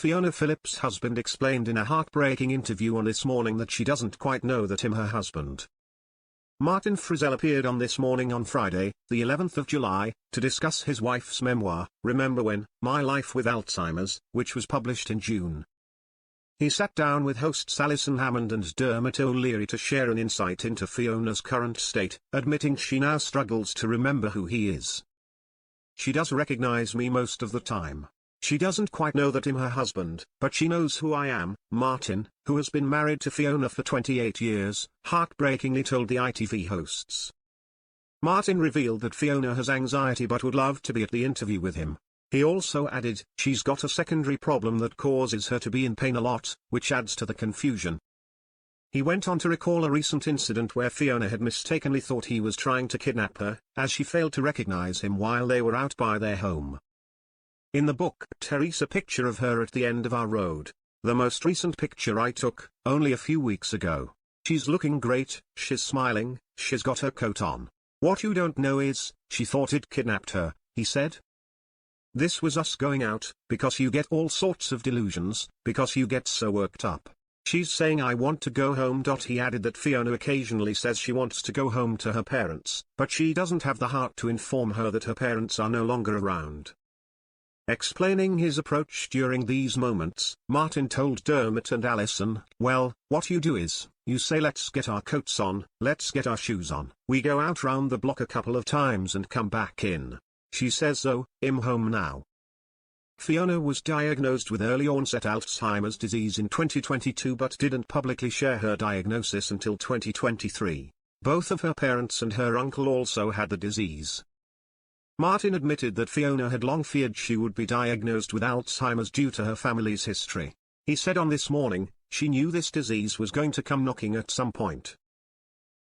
Fiona Phillips' husband explained in a heartbreaking interview on This Morning that she doesn't quite know that her husband, Martin Frizzell, appeared on This Morning on Friday, the 11th of July, to discuss his wife's memoir, Remember When, My Life with Alzheimer's, which was published in June. He sat down with hosts Alison Hammond and Dermot O'Leary to share an insight into Fiona's current state, admitting she now struggles to remember who he is. She does recognize me most of the time. She doesn't quite know that I'm her husband, but she knows who I am, Martin, who has been married to Fiona for 28 years, heartbreakingly told the ITV hosts. Martin revealed that Fiona has anxiety but would love to be at the interview with him. He also added, she's got a secondary problem that causes her to be in pain a lot, which adds to the confusion. He went on to recall a recent incident where Fiona had mistakenly thought he was trying to kidnap her, as she failed to recognize him while they were out by their home. In the book, there's a picture of her at the end of our road, the most recent picture I took, only a few weeks ago. She's looking great, she's smiling, she's got her coat on. What you don't know is, she thought it kidnapped her, he said. This was us going out, because you get all sorts of delusions, because you get so worked up. She's saying I want to go home. He added that Fiona occasionally says she wants to go home to her parents, but she doesn't have the heart to inform her that her parents are no longer around. Explaining his approach during these moments, Martin told Dermot and Alison, well, what you do is, you say let's get our coats on, let's get our shoes on. We go out round the block a couple of times and come back in. She says oh, I'm home now. Fiona was diagnosed with early-onset Alzheimer's disease in 2022 but didn't publicly share her diagnosis until 2023. Both of her parents and her uncle also had the disease. Martin admitted that Fiona had long feared she would be diagnosed with Alzheimer's due to her family's history. He said on This Morning, she knew this disease was going to come knocking at some point.